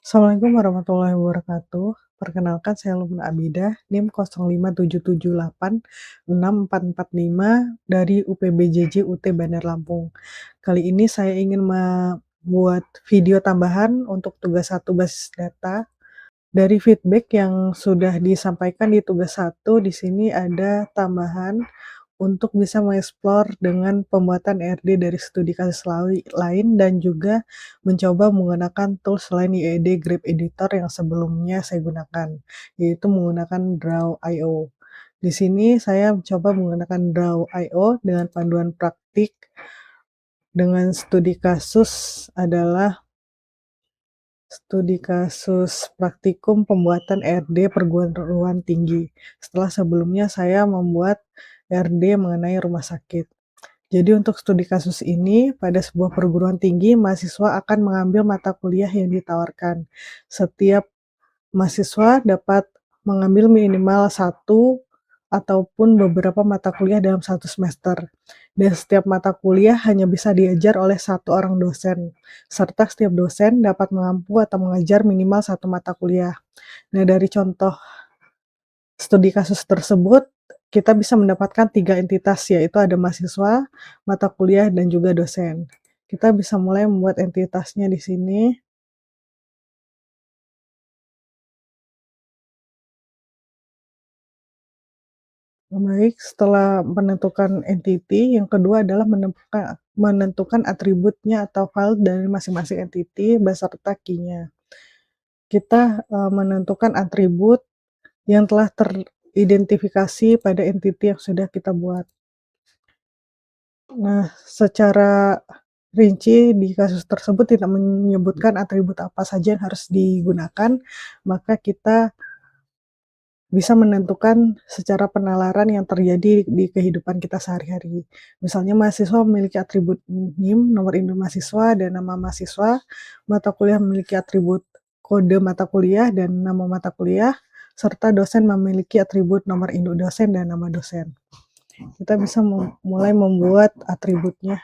Assalamualaikum warahmatullahi wabarakatuh. Perkenalkan saya Lubna Abidah, NIM 0577864445 dari UPBJJ UT Bandar Lampung. Kali ini saya ingin membuat video tambahan untuk tugas 1 basis data. Dari feedback yang sudah disampaikan di tugas 1, di sini ada tambahan untuk bisa mengeksplor dengan pembuatan RD dari studi kasus lain dan juga mencoba menggunakan tools selain IED Graph Editor yang sebelumnya saya gunakan, yaitu menggunakan Draw.io. Di sini saya mencoba menggunakan Draw.io dengan panduan praktik dengan studi kasus adalah studi kasus praktikum pembuatan RD perguruan tinggi, setelah sebelumnya saya membuat RD mengenai rumah sakit. Jadi untuk studi kasus ini, pada sebuah perguruan tinggi, mahasiswa akan mengambil mata kuliah yang ditawarkan. Setiap mahasiswa dapat mengambil minimal satu ataupun beberapa mata kuliah dalam satu semester. Dan setiap mata kuliah hanya bisa diajar oleh satu orang dosen, serta setiap dosen dapat mengampu atau mengajar minimal satu mata kuliah. Nah, dari contoh studi kasus tersebut, kita bisa mendapatkan 3 entitas, yaitu ada mahasiswa, mata kuliah, dan juga dosen. Kita bisa mulai membuat entitasnya di sini. Baik, setelah menentukan entity, yang kedua adalah menentukan atributnya atau file dari masing-masing entity beserta key-nya. Kita menentukan atribut yang telah teridentifikasi pada entity yang sudah kita buat. Nah, secara rinci di kasus tersebut tidak menyebutkan atribut apa saja yang harus digunakan, maka kita bisa menentukan secara penalaran yang terjadi di kehidupan kita sehari-hari. Misalnya mahasiswa memiliki atribut NIM, nomor induk mahasiswa, dan nama mahasiswa, mata kuliah memiliki atribut kode mata kuliah dan nama mata kuliah, serta dosen memiliki atribut nomor induk dosen dan nama dosen. Kita bisa mulai membuat atributnya.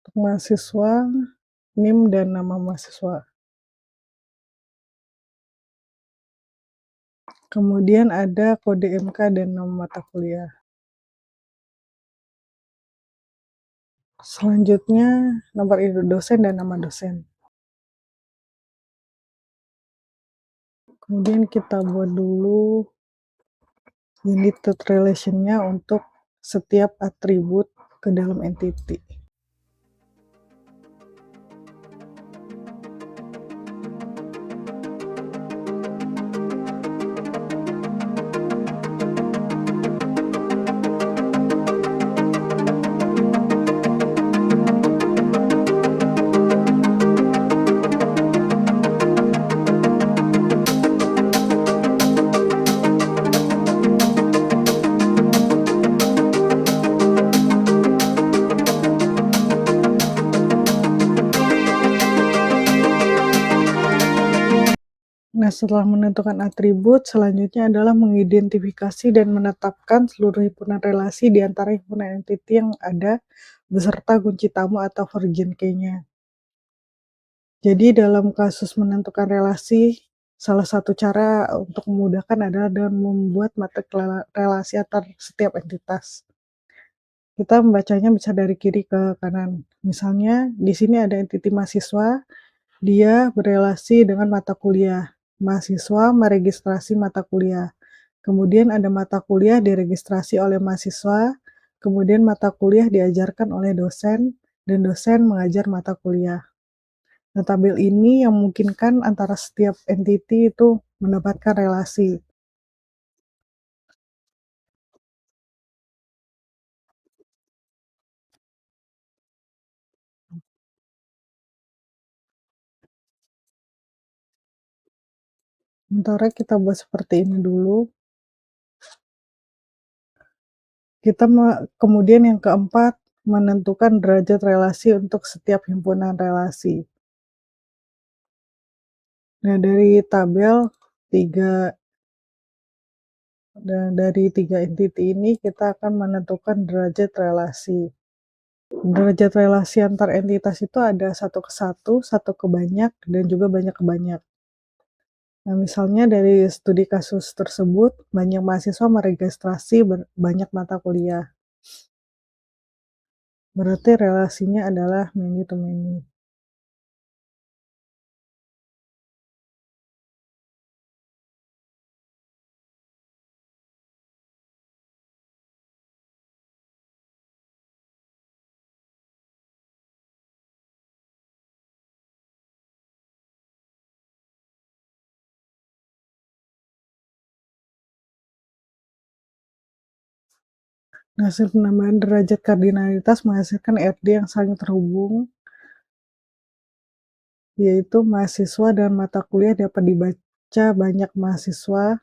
Untuk mahasiswa, NIM dan nama mahasiswa. Kemudian ada kode MK dan nama mata kuliah. Selanjutnya, nomor induk dosen dan nama dosen. Kemudian kita buat dulu unit relation-nya untuk setiap atribut ke dalam entity. Nah, setelah menentukan atribut, selanjutnya adalah mengidentifikasi dan menetapkan seluruh himpunan relasi di antara himpunan entity yang ada beserta kunci tamu atau virgin key-nya. Jadi dalam kasus menentukan relasi, salah satu cara untuk memudahkan adalah dengan membuat matriks relasi antar setiap entitas. Kita membacanya bisa dari kiri ke kanan. Misalnya di sini ada entity mahasiswa, dia berelasi dengan mata kuliah. Mahasiswa meregistrasi mata kuliah. Kemudian ada mata kuliah diregistrasi oleh mahasiswa, kemudian mata kuliah diajarkan oleh dosen, dan dosen mengajar mata kuliah. Nah, tabel ini yang memungkinkan antara setiap entity itu mendapatkan relasi. Sementara kita buat seperti ini dulu. Kita kemudian yang keempat, menentukan derajat relasi untuk setiap himpunan relasi. Nah, dari tabel 3 Dan dari 3 entiti ini kita akan menentukan derajat relasi. Derajat relasi antar entitas itu ada satu ke banyak, dan juga banyak ke banyak. Nah, misalnya dari studi kasus tersebut, banyak mahasiswa meregistrasi banyak mata kuliah. Berarti relasinya adalah many to many. Nah, hasil penambahan derajat kardinalitas menghasilkan RD yang saling terhubung, yaitu mahasiswa dan mata kuliah dapat dibaca banyak mahasiswa,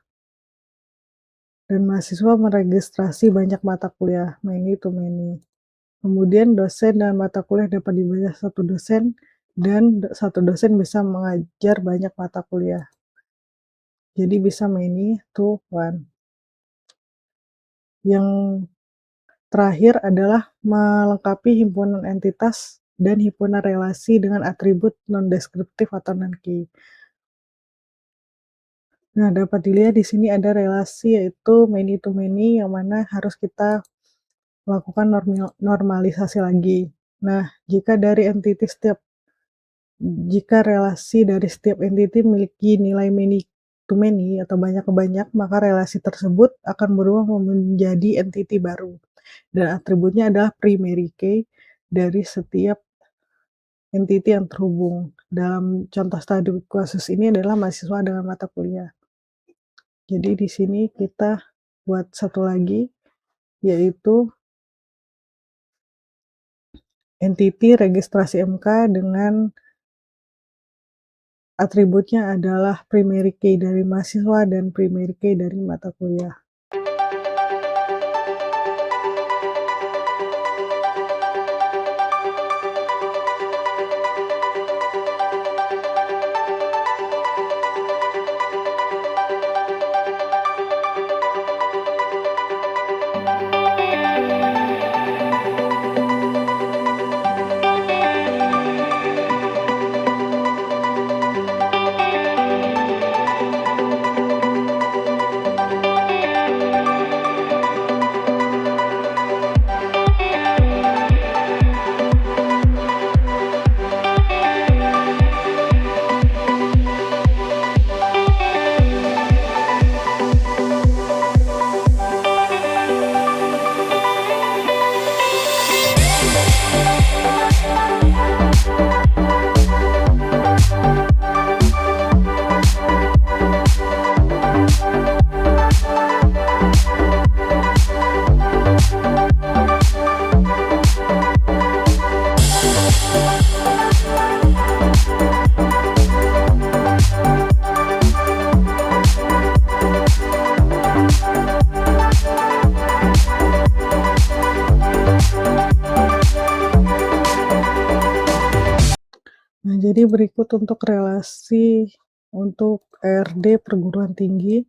dan mahasiswa meregistrasi banyak mata kuliah, many to many. Kemudian dosen dan mata kuliah dapat dibaca satu dosen, dan satu dosen bisa mengajar banyak mata kuliah. Jadi bisa many to one. Yang terakhir adalah melengkapi himpunan entitas dan himpunan relasi dengan atribut non-deskriptif atau non-key. Nah, dapat dilihat di sini ada relasi, yaitu many to many, yang mana harus kita lakukan normalisasi lagi. Nah, jika relasi dari setiap entiti memiliki nilai many to many atau banyak ke banyak, maka relasi tersebut akan berubah menjadi entiti baru. Dan atributnya adalah primary key dari setiap entiti yang terhubung. Dalam contoh studi kasus ini adalah mahasiswa dengan mata kuliah. Jadi di sini kita buat satu lagi, yaitu entiti registrasi MK dengan atributnya adalah primary key dari mahasiswa dan primary key dari mata kuliah. Nah, jadi berikut untuk relasi untuk RD perguruan tinggi.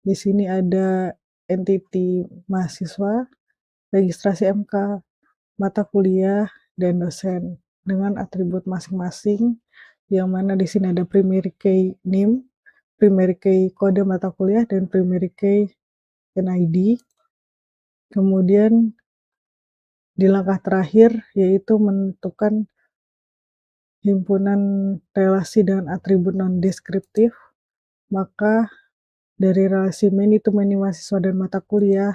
Di sini ada entiti mahasiswa, registrasi MK, mata kuliah, dan dosen dengan atribut masing-masing, yang mana di sini ada primary key NIM, primary key kode mata kuliah, dan primary key NID. Kemudian di langkah terakhir, yaitu menentukan himpunan relasi dengan atribut non-deskriptif, maka dari relasi many to many mahasiswa dan mata kuliah,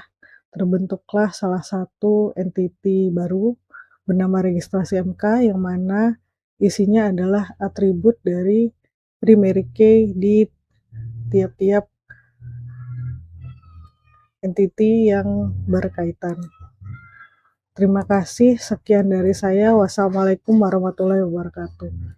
terbentuklah salah satu entiti baru bernama registrasi MK, yang mana isinya adalah atribut dari primary key di tiap-tiap entiti yang berkaitan. Terima kasih, sekian dari saya. Wassalamualaikum warahmatullahi wabarakatuh.